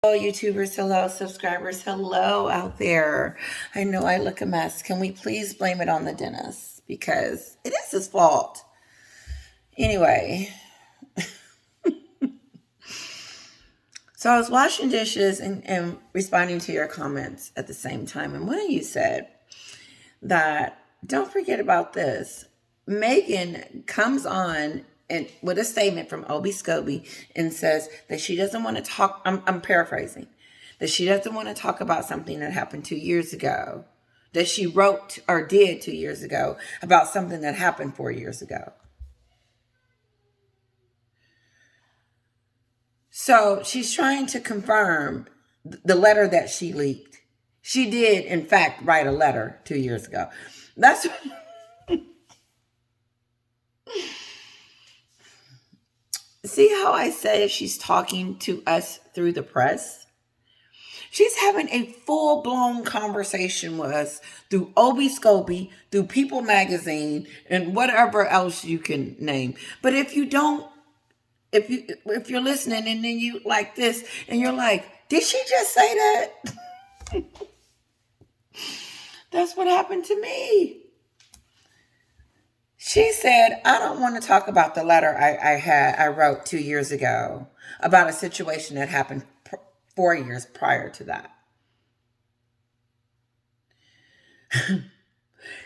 Hello, YouTubers. Hello, subscribers. Hello out there. I know I look a mess. Can we please blame it on the dentist? Because it is his fault. Anyway, so I was washing dishes and responding to your comments at the same time. And one of you said that don't forget about this. Meghan comes on and with a statement from Obi Scobie and says that she doesn't want to talk. I'm paraphrasing. That she doesn't want to talk about something that happened 2 years ago. That she wrote or did 2 years ago about something that happened 4 years ago. So she's trying to confirm the letter that she leaked. She did, in fact, write a letter 2 years ago. That's see how I say she's talking to us through the press? She's having a full-blown conversation with us through Obi Scobie, through People Magazine, and whatever else you can name. But if you don't, if you're listening and then you like this and you're like, did she just say that? That's what happened to me. She said, I don't want to talk about the letter I wrote 2 years ago about a situation that happened 4 years prior to that.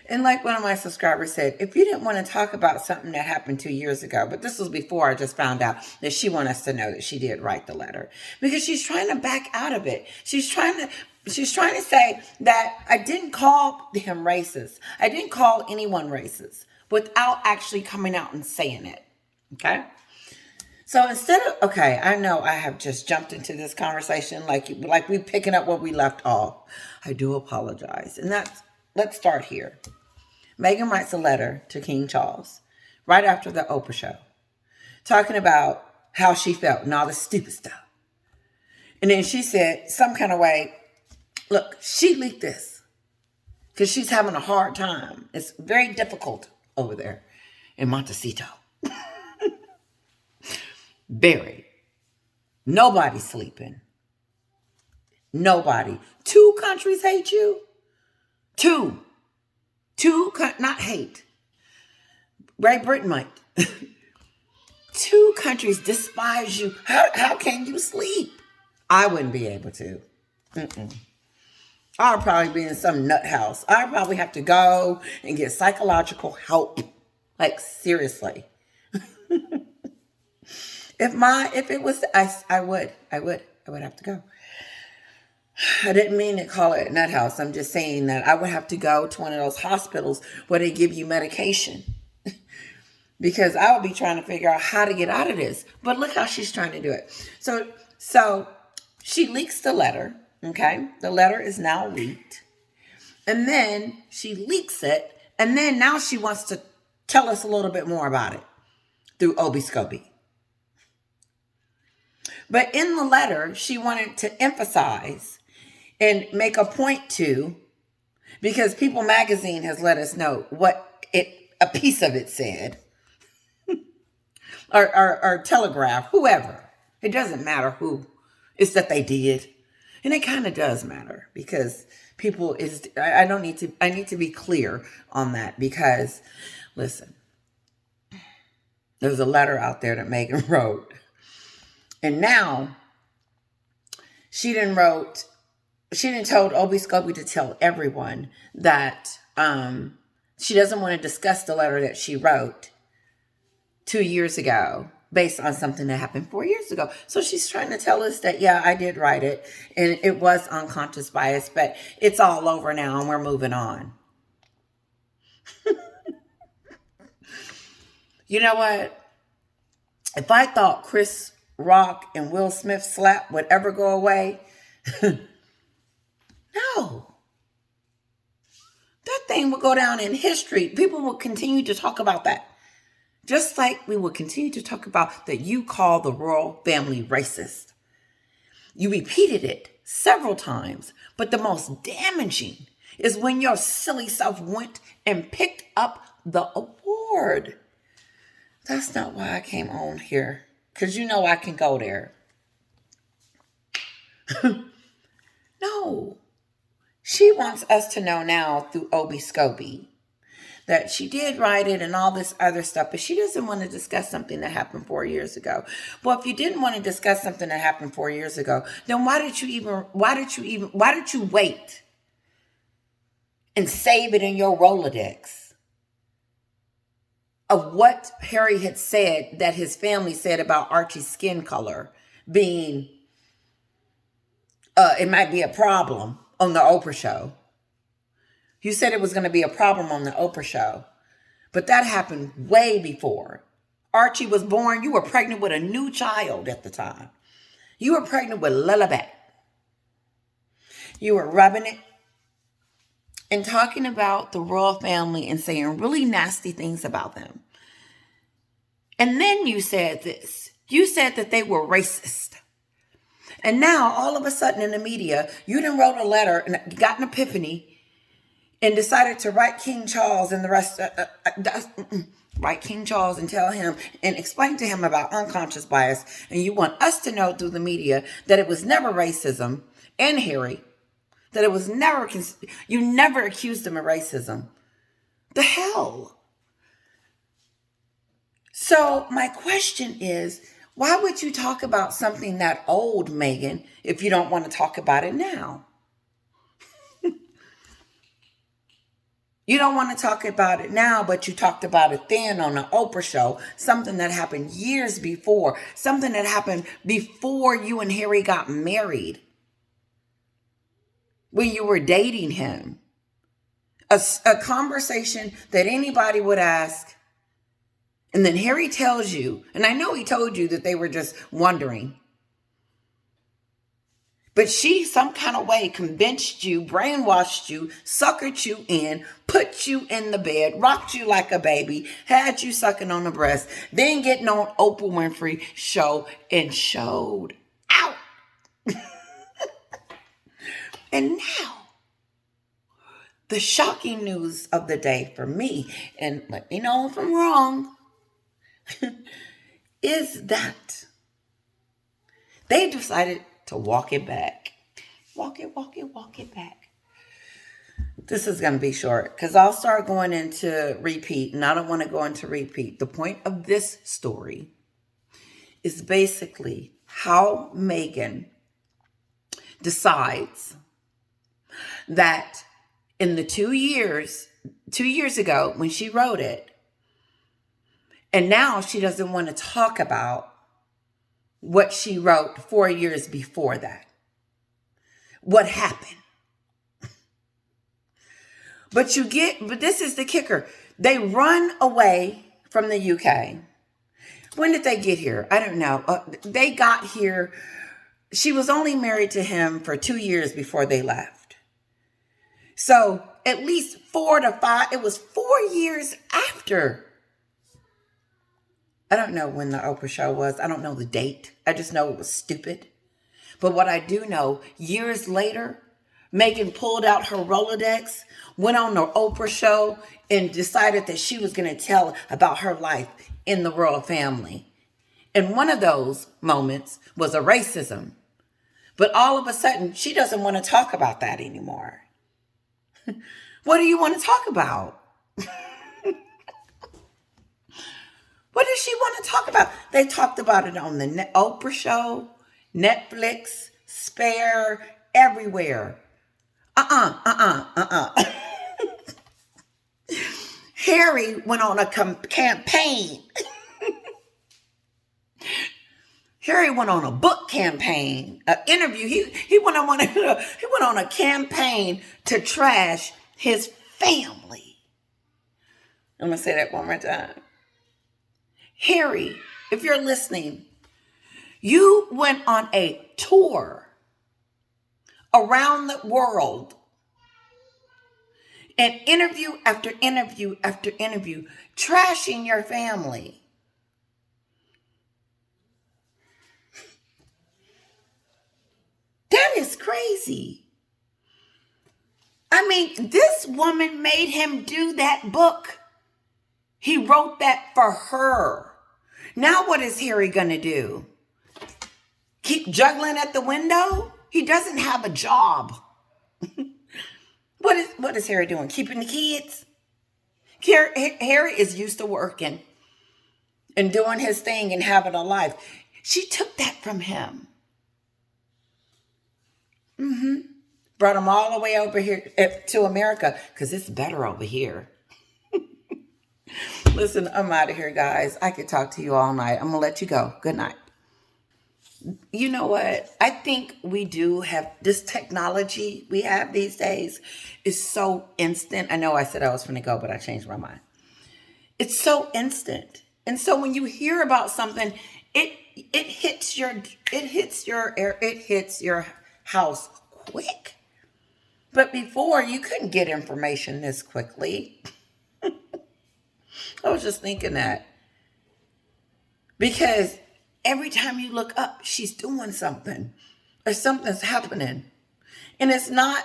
And like one of my subscribers said, if you didn't want to talk about something that happened 2 years ago, but this was before I just found out that she wanted us to know that she did write the letter because she's trying to back out of it. She's trying to say that I didn't call him racist. I didn't call anyone racist without actually coming out and saying it. Okay. So instead of, okay, I know I have just jumped into this conversation like we picking up where we left off. I do apologize. And let's start here. Meghan writes a letter to King Charles right after the Oprah show, talking about how she felt and all this stupid stuff. And then she said some kind of way, look, she leaked this because she's having a hard time. It's very difficult over there in Montecito. Very. Nobody's sleeping. Nobody. 2 countries hate you. Two, not hate. Great Britain might. 2 countries despise you. How can you sleep? I wouldn't be able to. I'd probably be in some nut house. I'd probably have to go and get psychological help. Like, seriously. If it was, I would have to go. I didn't mean to call it a nut house. I'm just saying that I would have to go to one of those hospitals where they give you medication because I would be trying to figure out how to get out of this. But look how she's trying to do it. So she leaks the letter. Okay. The letter is now leaked. And then she leaks it. And then now she wants to tell us a little bit more about it through Obi Scobie. But in the letter, she wanted to emphasize and make a point to, because People Magazine has let us know what a piece of it said, or Telegraph, whoever. It doesn't matter who. It's that they did. And it kind of does matter because I need to be clear on that because, listen, there's a letter out there that Meghan wrote. And now she done told Obi Scobie to tell everyone that she doesn't want to discuss the letter that she wrote 2 years ago based on something that happened 4 years ago. So she's trying to tell us that, yeah, I did write it and it was unconscious bias, but it's all over now and we're moving on. You know what? If I thought Chris Rock and Will Smith slap would ever go away, no. That thing will go down in history. People will continue to talk about that. Just like we will continue to talk about that you call the royal family racist. You repeated it several times, but the most damaging is when your silly self went and picked up the award. That's not why I came on here. Because you know I can go there. No. She wants us to know now through Obi Scobie that she did write it and all this other stuff, but she doesn't want to discuss something that happened 4 years ago. Well, if you didn't want to discuss something that happened 4 years ago, then why did you wait and save it in your Rolodex of what Harry had said that his family said about Archie's skin color being, it might be a problem on the Oprah show. You said it was going to be a problem on the Oprah show. But that happened way before. Archie was born. You were pregnant with a new child at the time. You were pregnant with Lullaby. You were rubbing it and talking about the royal family and saying really nasty things about them. And then you said this. You said that they were racist. And now, all of a sudden in the media, you done wrote a letter and got an epiphany and decided to write King Charles and the rest, write King Charles and tell him and explain to him about unconscious bias. And you want us to know through the media that it was never racism and Harry, that it was never, you never accused him of racism. The hell? So my question is, why would you talk about something that old, Meghan, if you don't want to talk about it now? You don't want to talk about it now, but you talked about it then on the Oprah show, something that happened years before, something that happened before you and Harry got married, when you were dating him. A conversation that anybody would ask. And then Harry tells you, and I know he told you that they were just wondering, but she some kind of way convinced you, brainwashed you, suckered you in, put you in the bed, rocked you like a baby, had you sucking on the breast, then getting on Oprah Winfrey show and showed out. And now, the shocking news of the day for me, and let me know if I'm wrong, is that they decided to walk it back. Walk it back. This is going to be short because I'll start going into repeat, and I don't want to go into repeat. The point of this story is basically how Meghan decides that in the 2 years ago when she wrote it, and now she doesn't want to talk about what she wrote 4 years before that. What happened? But this is the kicker. They run away from the UK. When did they get here? I don't know. They got here. She was only married to him for 2 years before they left. So at least 4 to 5, it was 4 years after. I don't know when the Oprah show was. I don't know the date. I just know it was stupid. But what I do know, years later, Meghan pulled out her Rolodex, went on the Oprah show, and decided that she was going to tell about her life in the royal family. And one of those moments was a racism. But all of a sudden, she doesn't want to talk about that anymore. What do you want to talk about? What does she want to talk about? They talked about it on the Oprah show, Netflix, Spare, everywhere. Harry went on a campaign. Harry went on a book campaign, an interview. He went on a campaign to trash his family. I'm gonna say that one more time. Harry, if you're listening, you went on a tour around the world, and interview after interview after interview, trashing your family. That is crazy. I mean, this woman made him do that book. He wrote that for her. Now what is Harry going to do? Keep juggling at the window? He doesn't have a job. What is Harry doing? Keeping the kids? Harry is used to working and doing his thing and having a life. She took that from him. Brought him all the way over here to America because it's better over here. Listen, I'm out of here, guys. I could talk to you all night. I'm going to let you go. Good night. You know what? I think we do have this technology we have these days is so instant. I know I said I was going to go, but I changed my mind. It's so instant. And so when you hear about something, it hits your house quick. But before, you couldn't get information this quickly. I was just thinking that. Because every time you look up, she's doing something or something's happening. And it's not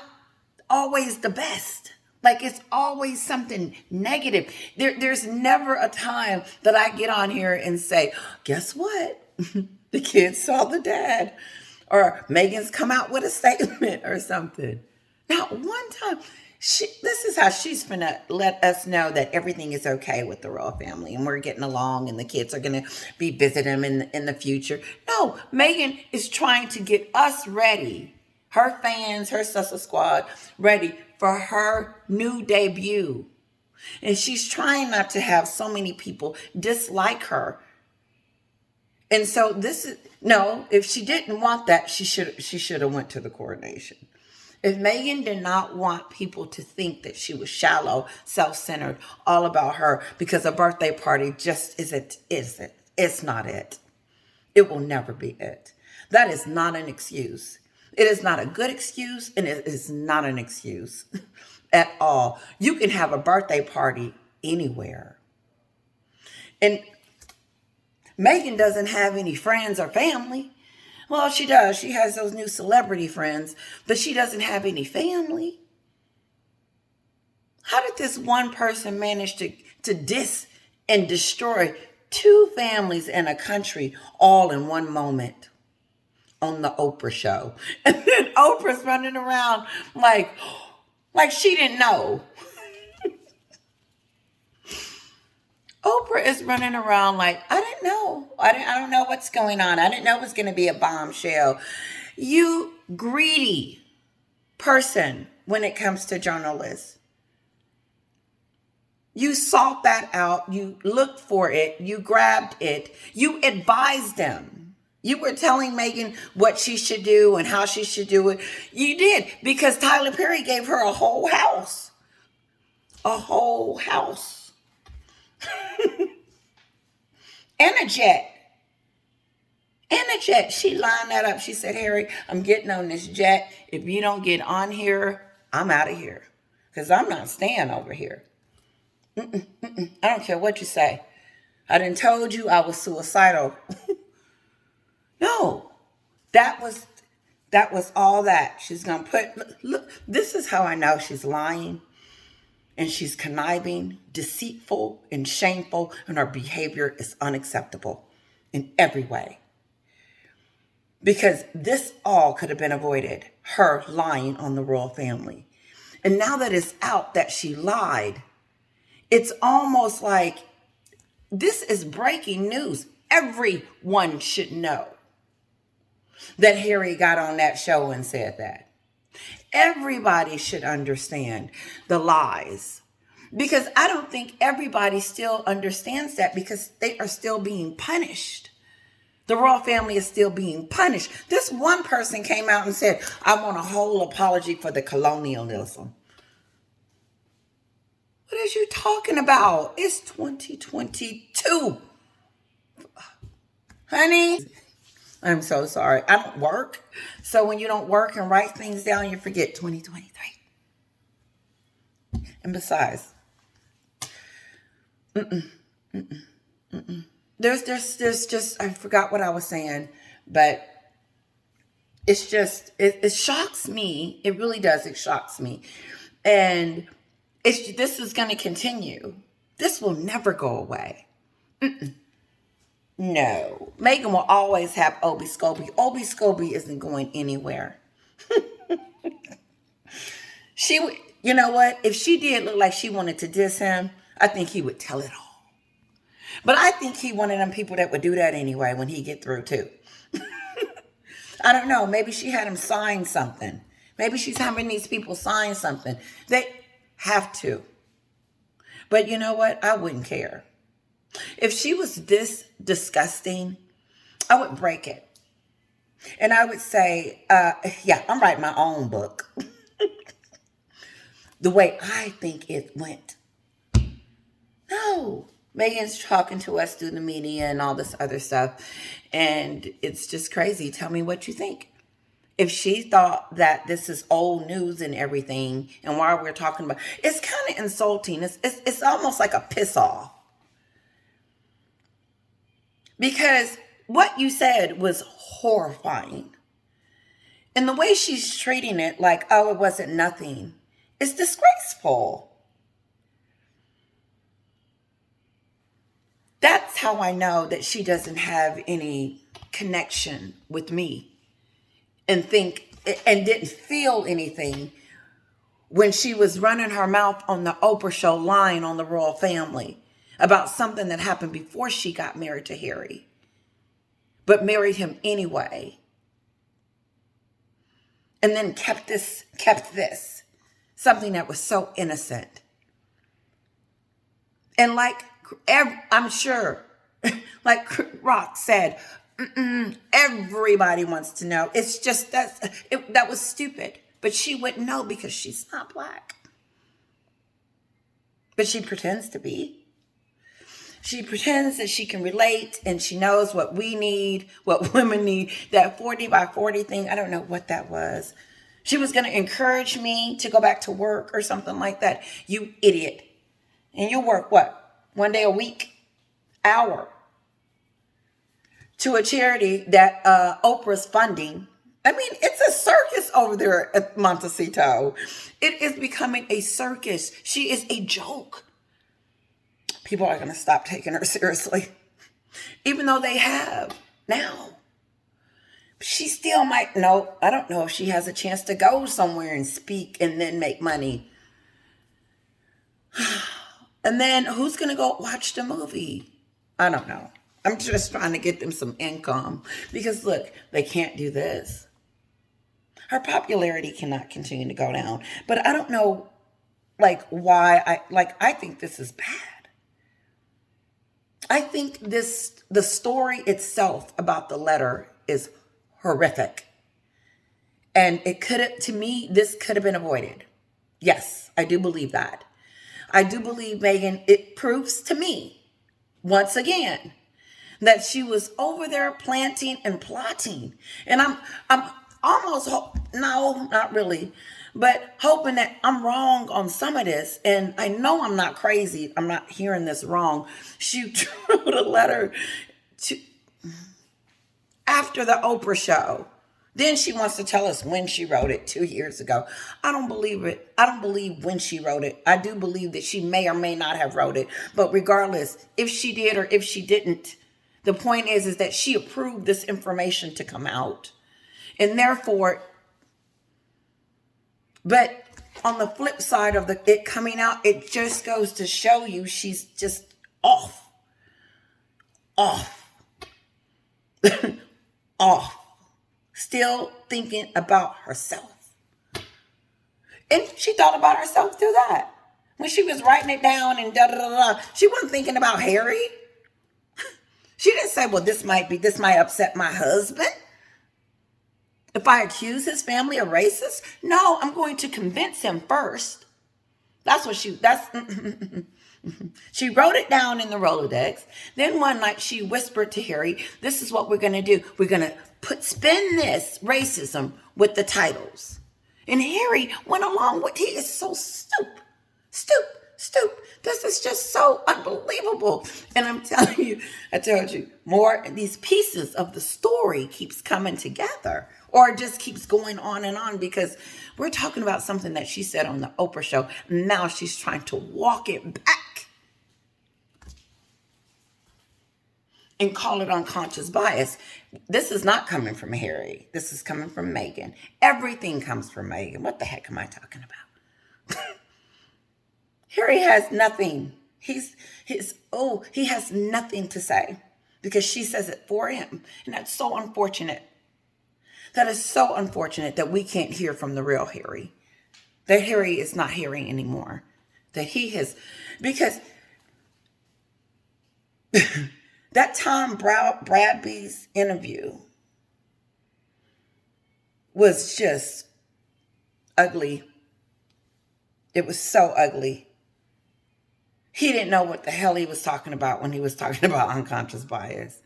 always the best. Like, it's always something negative. There's never a time that I get on here and say, guess what? The kids saw the dad. Or Meghan's come out with a statement or something. Not one time. This is how she's going to let us know that everything is okay with the royal family and we're getting along and the kids are going to be visiting them in the future. No, Meghan is trying to get us ready, her fans, her sister squad, ready for her new debut. And she's trying not to have so many people dislike her. And so if she didn't want that, she should have went to the coronation. If Meghan did not want people to think that she was shallow, self-centered, all about her, because a birthday party just isn't, it's not it. It will never be it. That is not an excuse. It is not a good excuse, and it is not an excuse at all. You can have a birthday party anywhere. And Meghan doesn't have any friends or family. Well, she does. She has those new celebrity friends, but she doesn't have any family. How did this one person manage to diss and destroy two families in a country all in one moment on the Oprah show? And then Oprah's running around like she didn't know. Oprah is running around like, I didn't know. I don't know what's going on. I didn't know it was going to be a bombshell. You greedy person when it comes to journalists. You sought that out. You looked for it. You grabbed it. You advised them. You were telling Meghan what she should do and how she should do it. You did, because Tyler Perry gave her a whole house. A whole house. And a jet. She lined that up. She said, Harry, I'm getting on this jet. If you don't get on here, I'm out of here. Because I'm not staying over here. I don't care what you say. I done told you I was suicidal. No. That was all that. She's going to put, look, this is how I know she's lying. And she's conniving, deceitful, and shameful, and her behavior is unacceptable in every way. Because this all could have been avoided, her lying on the royal family. And now that it's out that she lied, it's almost like this is breaking news. Everyone should know that Harry got on that show and said that. Everybody should understand the lies, because I don't think everybody still understands that, because they are still being punished. The royal family is still being punished. This one person came out and said, I want a whole apology for the colonialism. What is you talking about? It's 2022. Honey, I'm so sorry. I don't work. So when you don't work and write things down, you forget 2023. And besides, there's just, I forgot what I was saying, but it's just, it shocks me. It really does. It shocks me. And this is going to continue. This will never go away. No. Meghan will always have Obi Scobie. Obi Scobie isn't going anywhere. You know what? If she did look like she wanted to diss him, I think he would tell it all. But I think he one of them people that would do that anyway when he get through too. I don't know. Maybe she had him sign something. Maybe she's having these people sign something. They have to. But you know what? I wouldn't care. If she was this disgusting, I would break it. And I would say, yeah, I'm writing my own book. The way I think it went. No. Meghan's talking to us through the media and all this other stuff. And it's just crazy. Tell me what you think. If she thought that this is old news and everything, and while we're talking about, it's kind of insulting. It's almost like a piss off. Because what you said was horrifying. And the way she's treating it like, oh, it wasn't nothing, is disgraceful. That's how I know that she doesn't have any connection with me and didn't feel anything when she was running her mouth on the Oprah show lying on the royal family about something that happened before she got married to Harry, but married him anyway. And then kept this, something that was so innocent. And like, I'm sure, like Rock said, everybody wants to know. It's just that was stupid. But she wouldn't know because she's not black. But she pretends to be. She pretends that she can relate and she knows what we need, what women need. That 40 by 40 thing, I don't know what that was. She was going to encourage me to go back to work or something like that. You idiot. And you work what? One day a week? Hour. To a charity that Oprah's funding. I mean, it's a circus over there at Montecito. It is becoming a circus. She is a joke. People are going to stop taking her seriously. Even though they have now. She still might know. I don't know if she has a chance to go somewhere and speak and then make money. And then who's going to go watch the movie? I don't know. I'm just trying to get them some income. Because look, they can't do this. Her popularity cannot continue to go down. But I don't know, why. I think this is bad. I think the story itself about the letter is horrific. And to me, this could have been avoided. Yes, I do believe that. I do believe, Meghan, it proves to me, once again, that she was over there planting and plotting. And I'm almost, no, not really, but hoping that I'm wrong on some of this. And I know I'm not crazy. I'm not hearing this wrong. She wrote a letter after the Oprah show. Then she wants to tell us when she wrote it 2 years ago. I don't believe it. I don't believe when she wrote it. I do believe that she may or may not have wrote it. But regardless, if she did or if she didn't, the point is that she approved this information to come out. And therefore, but on the flip side of it coming out, it just goes to show you she's just off. Off. Still thinking about herself. And she thought about herself through that. When she was writing it down and da-da-da-da, she wasn't thinking about Harry. She didn't say, well, this might upset my husband. If I accuse his family of racist, no, I'm going to convince him first. She wrote it down in the Rolodex. Then one night she whispered to Harry, this is what we're going to do. We're going to spin this racism with the titles. And Harry went along with, he is so stupid. This is just so unbelievable. And I'm telling you, I told you, more these pieces of the story keeps coming together. Or it just keeps going on and on because we're talking about something that she said on the Oprah show. Now she's trying to walk it back. and call it unconscious bias. This is not coming from Harry. This is coming from Meghan. Everything comes from Meghan. What the heck am I talking about? Harry has nothing. He has nothing to say because she says it for him. And that's so unfortunate. That is so unfortunate that we can't hear from the real Harry. That Harry is not hearing anymore. That he has, because that Tom Bradby's interview was just ugly. It was so ugly. He didn't know what the hell he was talking about when he was talking about unconscious bias.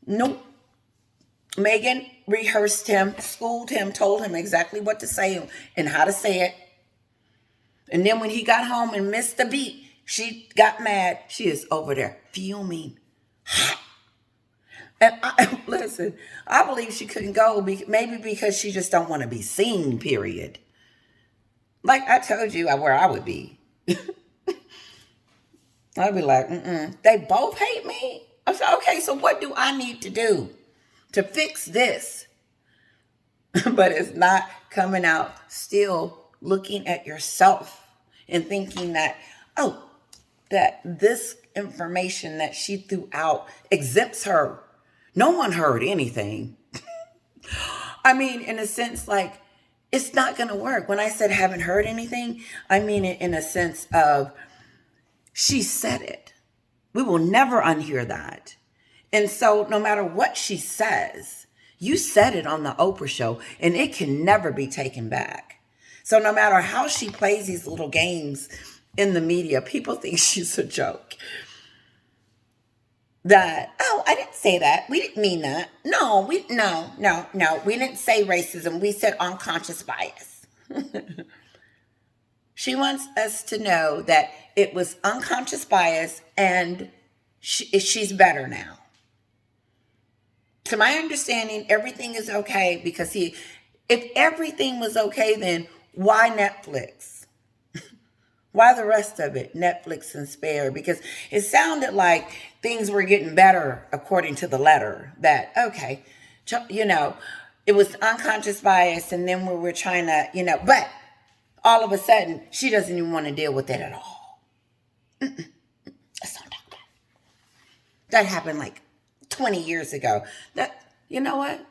Nope. Meghan rehearsed him, schooled him, told him exactly what to say and how to say it. And then when he got home and missed the beat, she got mad. She is over there fuming. And listen, I believe she couldn't go, maybe because she just don't want to be seen, period. Like I told you where I would be. I'd be like, they both hate me? I said, okay, so what do I need to do to fix this? But it's not coming out. Still looking at yourself and thinking that, that this information that she threw out exempts her. No one heard anything. I mean, in a sense, like, it's not going to work. When I said haven't heard anything, I mean it in a sense of she said it. We will never unhear that. And so no matter what she says, you said it on the Oprah show and it can never be taken back. So no matter how she plays these little games in the media, people think she's a joke. That, I didn't say that. We didn't mean that. No, we didn't say racism. We said unconscious bias. She wants us to know that it was unconscious bias and she's better now. To my understanding, everything is okay because if everything was okay, then why Netflix? Why the rest of it? Netflix and Spare? Because it sounded like things were getting better according to the letter. That, okay, it was unconscious bias and then we were trying to, but all of a sudden, she doesn't even want to deal with it at all. Let's not talk about it. That happened like 20 years ago. You know what?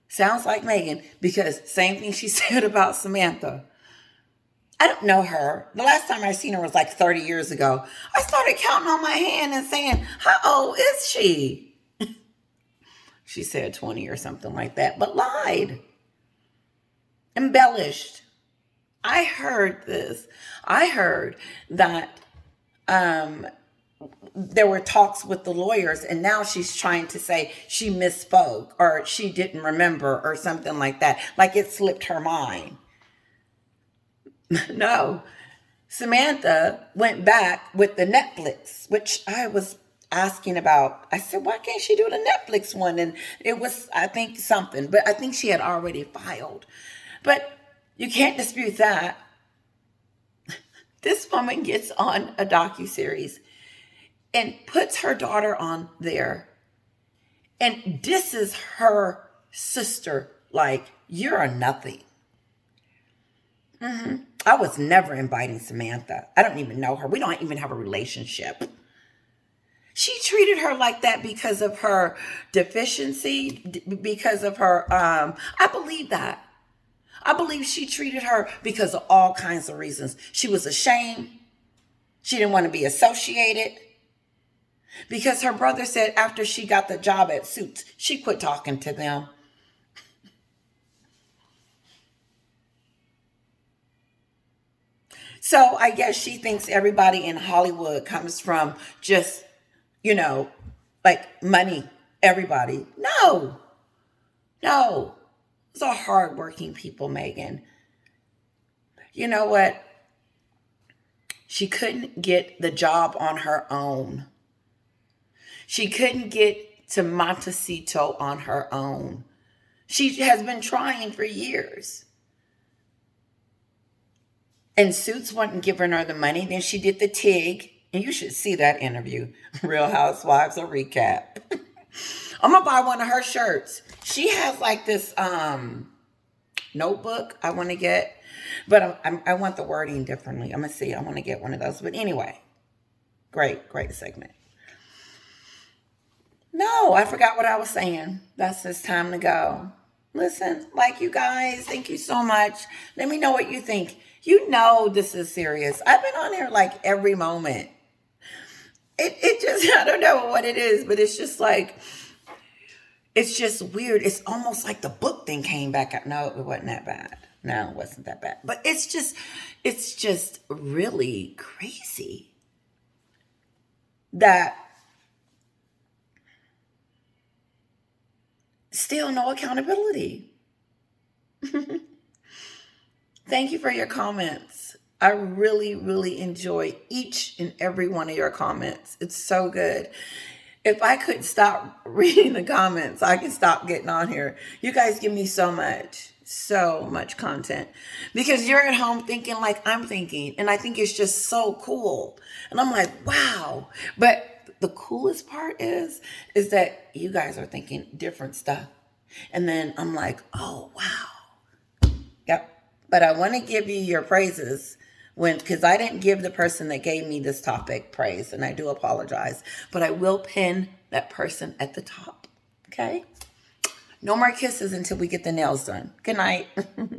Sounds like Meghan, because same thing she said about Samantha. I don't know her. The last time I seen her was like 30 years ago. I started counting on my hand and saying, how old is she? She said 20 or something like that, but lied. Embellished. I heard this. I heard that there were talks with the lawyers and now she's trying to say she misspoke or she didn't remember or something like that. Like it slipped her mind. No. Samantha went back with the Netflix, which I was asking about. I said, why can't she do the Netflix one? And it was, I think, something. But I think she had already filed. But you can't dispute that. This woman gets on a docuseries and puts her daughter on there and disses her sister like, you're a nothing. I was never inviting Samantha. I don't even know her. We don't even have a relationship. She treated her like that because of her deficiency, because of her, I believe that. I believe she treated her because of all kinds of reasons. She was ashamed. She didn't want to be associated. Because her brother said after she got the job at Suits, she quit talking to them. So I guess she thinks everybody in Hollywood comes from just, like money. Everybody. No. Those are hardworking people, Meghan. You know what? She couldn't get the job on her own. She couldn't get to Montecito on her own. She has been trying for years. And Suits wasn't giving her the money. Then she did the TIG. And you should see that interview. Real Housewives, a recap. I'm gonna buy one of her shirts. She has like this notebook I want to get, but I want the wording differently. I'm gonna see. I want to get one of those. But anyway, great segment. No, I forgot what I was saying. That's just time to go. Listen, like you guys, thank you so much. Let me know what you think. You know this is serious. I've been on here like every moment. It just I don't know what it is, but it's just like it's just weird. It's almost like the book thing came back up. No, it wasn't that bad. No, it wasn't that bad. But it's just really crazy that still no accountability. Thank you for your comments. I really enjoy each and every one of your comments. It's so good. If I could stop reading the comments, I could stop getting on here. You guys give me so much content because you're at home thinking like I'm thinking. And I think it's just so cool. And I'm like, wow. But the coolest part is that you guys are thinking different stuff. And then I'm like, oh, wow. Yep. But I want to give you your praises because I didn't give the person that gave me this topic praise, and I do apologize, but I will pin that person at the top. Okay? No more kisses until we get the nails done. Good night.